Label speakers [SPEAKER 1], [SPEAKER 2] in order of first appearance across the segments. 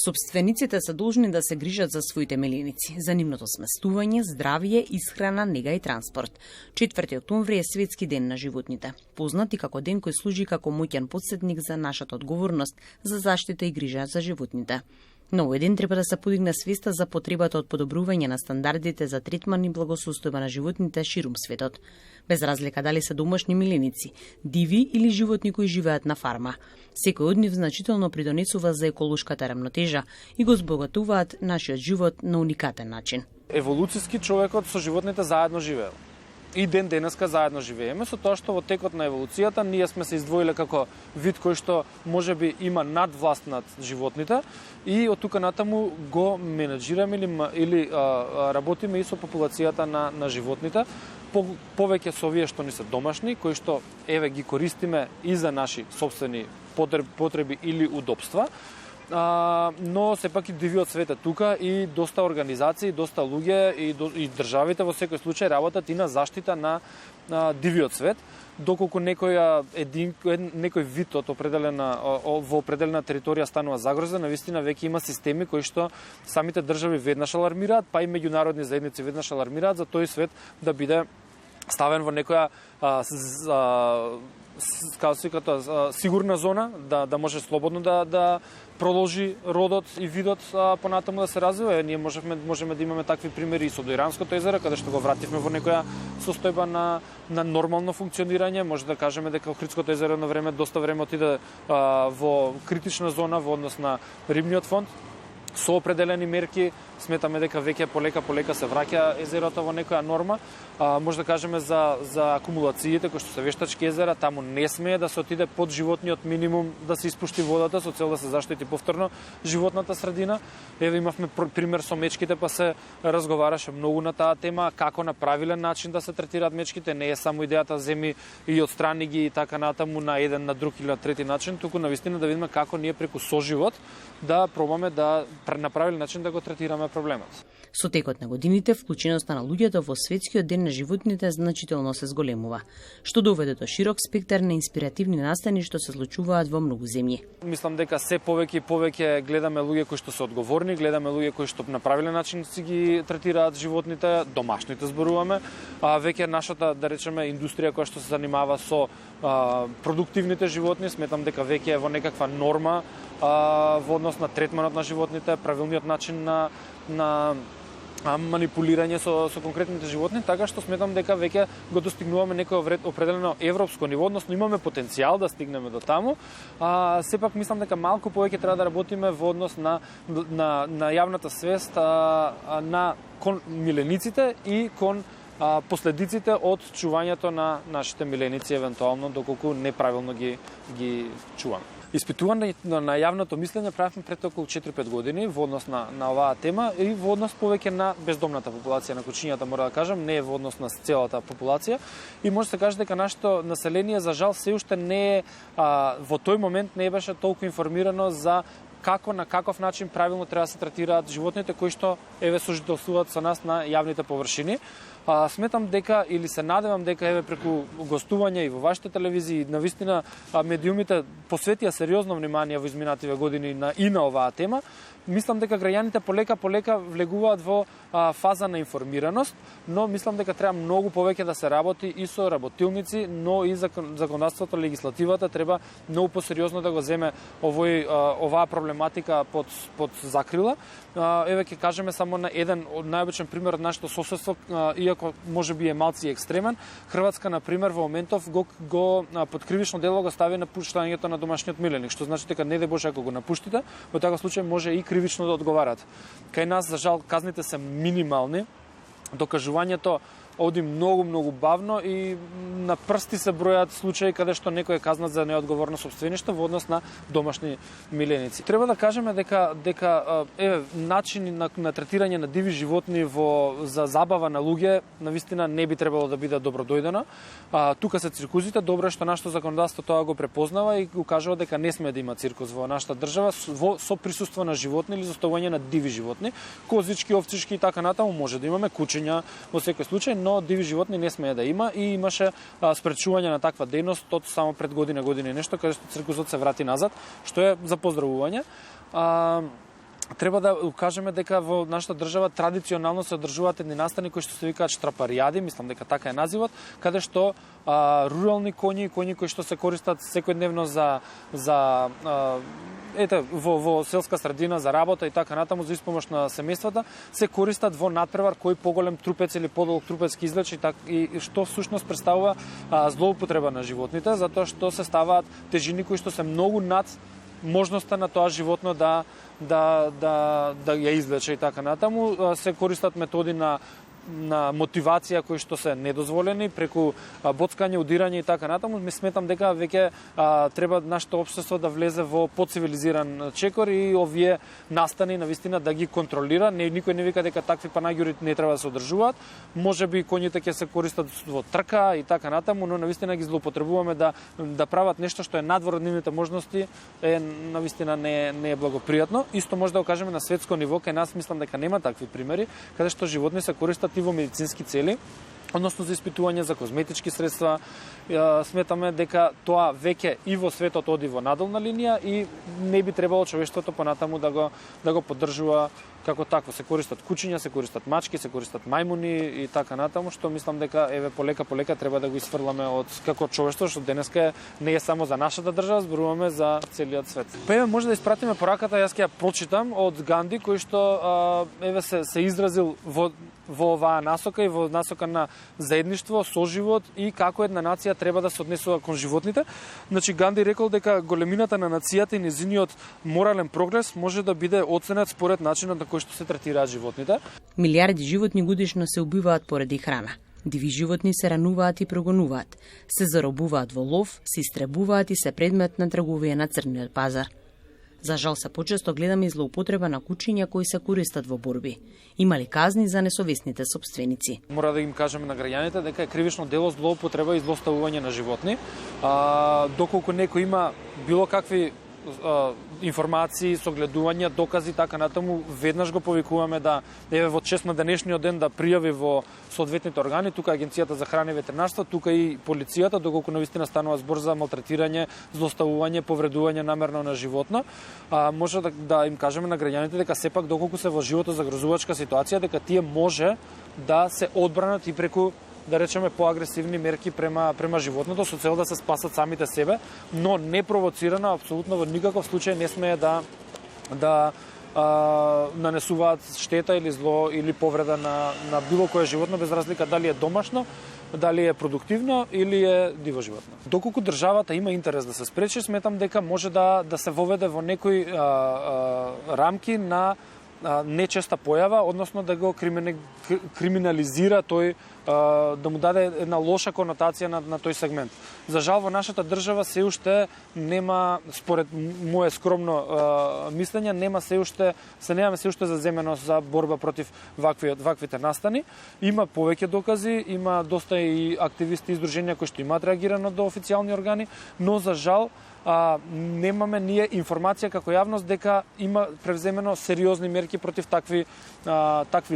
[SPEAKER 1] Собствениците се должни да се грижат за своите миленици, за нивното сместување, здравје, исхрана, нега и транспорт. 4 октомври е Светски ден на животните, познат и како ден кој служи како моќен потсетник за нашата одговорност за заштита и грижа за животните. На овој ден треба да се подигне свеста за потребата од подобрување на стандардите за третман и благосостојба на животните ширум светот, без разлика дали се домашни миленици, диви или животни кои живеат на фарма. Секој од нив значително придонесува за еколошката рамнотежа и го збогатуваат нашиот живот на уникатен начин.
[SPEAKER 2] Еволуциски човекот со животните заедно живеел. И ден денеска заедно живееме, со тоа што во текот на еволуцијата ние сме се издвоиле како вид кој што можеби има надвласт над животните и од тука натаму го менеджираме или работиме и со популацијата на животните, повеќе со овие што ни се домашни, кои што еве ги користиме и за наши сопствени потреби или удобства. Но сепак и дивиот свет е тука и доста организации, доста луѓе и државите во секој случај работат и на заштита на дивиот свет, доколку некој вид од во определена територија станува загрозен, навистина веќе има системи кои што самите држави веднаш алармираат, па и меѓународни заедници веднаш алармираат за тој свет да биде ставен во некоја сигурна зона, да може слободно да продолжи родот и видот понатаму да се развива. Ние можеме да имаме такви примери и со Доиранското езеро, каде што го вративме во некоја состојба на нормално функционирање. Може да кажеме дека Охридското езеро на време доста време отиде во критична зона во однос на рибниот фонд. Со определени мерки сметаме дека веќе полека се враќа езерото во некоја норма. Може да кажеме за акумулациите кои што се вештачки езера, таму не смее да се отиде под животниот минимум да се испушти водата со цел да се заштити повторно животната средина. Еве имавме пример со мечките, па се разговараше многу на таа тема, како на правилен начин да се третираат мечките. Не е само идејата земи и отстрани ги и така натаму на еден, на друг или на трети начин, туку навистина да видиме како ние преку соживот да пробаме да на правилен начин да го третираме проблемот.
[SPEAKER 1] Со текот на годините, вклученоста на луѓето во Светскиот ден на животните значително се зголемува, што доведе до широк спектар на инспиративни настани што се случуваат во многу земји.
[SPEAKER 2] Мислам дека се повеќе и повеќе гледаме луѓе кои што се одговорни, гледаме луѓе кои што на правилен начин си ги третираат животните, домашните зборуваме, веќе нашата, да речеме, индустрија која што се занимава со продуктивните животни, сметам дека веќе е во некаква норма во однос на третманот на животните, правилниот начин на манипулирање со конкретните животни, така што сметам дека веќе го достигнуваме некој определено европско ниво, односно имаме потенцијал да стигнеме до таму. Сепак мислам дека малку повеќе треба да работиме во однос на јавната свест кон милениците и кон последиците од чувањето на нашите миленици, евентуално доколку неправилно ги чуваме. Испитување на јавното мислење правевме пред околу 4-5 години во однос на оваа тема и во однос повеќе на бездомната популација, на кучињата, мора да кажам, не е во однос на целата популација. И може да се каже дека нашето население за жал се уште не е во тој момент не беше толку информирано за на каков начин правилно треба да се третираат животните кои што еве сожителствуваат со нас на јавните површини. Сметам дека или се надевам дека еве преку гостување и во вашите телевизии навистина медиумите посветија сериозно внимание во изминативе години и на оваа тема. Мислам дека граѓаните полека влегуваат во фаза на информираност, но мислам дека треба многу повеќе да се работи и со работилници, но и законодавството, легислативата треба многу посериозно да го земе оваа проблематика под закрила. Еве ќе кажеме само на еден од најобичен пример од нашето соседство, иако можеби е малци екстремен. Хрватска на пример во моментов го под кривично дело го стави напуштањето на домашниот миленик, што значи дека не де Боже ако го напуштите, во таков случај може и кривично да одговарат. Кај нас за жал казните се минимални, докажувањето оди многу бавно и на прсти се бројат случаи каде што некој е казнат за неодговорно сопствеништво во однос на домашни миленици. Треба да кажеме дека начини на третирање на диви животни за забава на луѓе навистина не би требало да биде добродојдено. Тука се циркузите, добро е што нашето законодавство тоа го препознава и го кажува дека не сме да има циркус во нашата држава со присуство на животни или заставување на диви животни, козички, овцички и така натаму. Може да имаме кучиња во секој случај, но диви животни не смее да има и имаше спречување на таква дејност од само пред година и нешто, каде што циркусот се врати назад, што е за поздравување. треба да укажеме дека во нашата држава традиционално се одржуваат едни настани кои што се викаат штрапаријади, мислам дека така е називот, каде што рурални коњи кои што се користат секојдневно во селска средина за работа и така натаму за испомош на семејствата, се користат во натпревар кој поголем трупец или подолг трупец ќе извлече и што всушност представува злоупотреба на животните, затоа што се ставаат тежини кои што се многу над можноста на тоа животно да ја извлече и така натаму. Се користат методи на мотивација кои што се недозволени преку боцкање, удирање и така натаму. Ми сметам дека веќе треба нашето општество да влезе во поцивилизиран чекор и овие настани навистина да ги контролира. Никој не вика дека такви панаѓури не треба да се одржуваат. Можеби коњите ќе се користат во трка и така натаму, но навистина ги злоупотребуваме да прават нешто што е надвор од нивните можности, навистина не е благопријатно. Исто може да го кажеме на светско ниво, кај нас мислам дека нема такви примери, каде што животни се користат и во медицински цели, односно за испитување за козметички средства. Сметаме дека тоа веќе и во светот оди во надолна линија и не би требало човештвото понатаму да го поддржува како такво. Се користат кучиња, се користат мачки, се користат мајмуни и така натаму, што мислам дека полека треба да го исфрламе од како човештво, што денеска не е само за нашата држава, зборуваме за целиот свет. Може да испратиме пораката, јас ќе ја прочитам од Ганди, кој што се изразил во оваа насока и во насока на заедништво, соживот и како една нација треба да се однесува кон животните. Значи Ганди рекол дека големината на нацијата и незиниот морален прогрес може да биде оценет според начинот на кој што се третираат животните.
[SPEAKER 1] Милиарди животни годишно се убиваат поради храна. Диви животни се рануваат и прогонуваат, се заробуваат во лов, се истребуваат и се предмет на трговија на црниот пазар. За жал се почесто гледаме и злоупотреба на кучиња кои се користат во борби. Има ли казни за несовесните сопственици?
[SPEAKER 2] Мора да им кажеме на граѓаните дека е кривично дело злоупотреба и злоставување на животни. Доколку некој има било какви информации, согледувања, докази така натаму, веднаш го повикуваме да во чест на денешниот ден да пријави во соодветните органи, тука Агенцијата за храна и ветеринарство, тука и полицијата, доколку навистина станува збор за малтретирање, злоставување, повредување намерно на животно. Може да им кажеме на граѓаните дека сепак доколку се во животозагрозувачка ситуација, дека тие може да се одбранат и преку да речеме поагресивни мерки према животното со цел да се спасат самите себе, но не провоцирано, апсолутно во никаков случај не смее да нанесуваат штета или зло или повреда на било кое животно, без разлика дали е домашно, дали е продуктивно или е диво животно. Доколку државата има интерес да се спречи, сметам дека може да се воведе во некои рамки на нечеста појава, односно да го криминализира тој, да му даде една лоша конотација на тој сегмент. За жал во нашата држава се уште нема, според мое скромно мислење, немаме се уште заземеност за борба против ваквите настани. Има повеќе докази, има доста и активисти и издруженија кои што имаат реагирано до официјални органи, но за жал немаме ние информација како јавност дека има превземено сериозни мерки против такви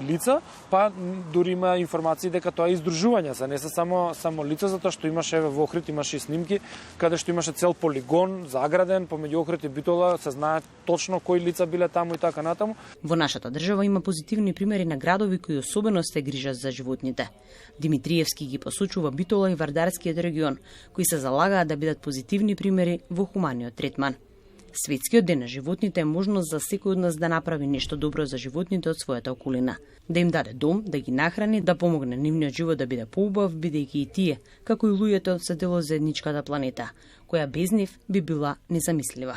[SPEAKER 2] лица, па дури има информации дека тоа е издружување, не се само лица, затоа што имаше во Охрид имаше и снимки каде што имаше цел полигон заграден помеѓу Охрид и Битола, се знае точно кои лица биле таму и така натаму.
[SPEAKER 1] Во нашата држава има позитивни примери на градови кои особено се грижат за животните. Димитриевски ги посочува Битола и Вардарскиот регион, кои се залагаат да бидат позитивни примери во хуманиот третман. Светскиот ден на животните е можност за секој од нас да направи нешто добро за животните од својата околина. Да им даде дом, да ги нахрани, да помогне нивниот живот да биде поубав, бидејќи и тие, како и луѓето, се дел од заедничката планета, која без нив би била незамислива.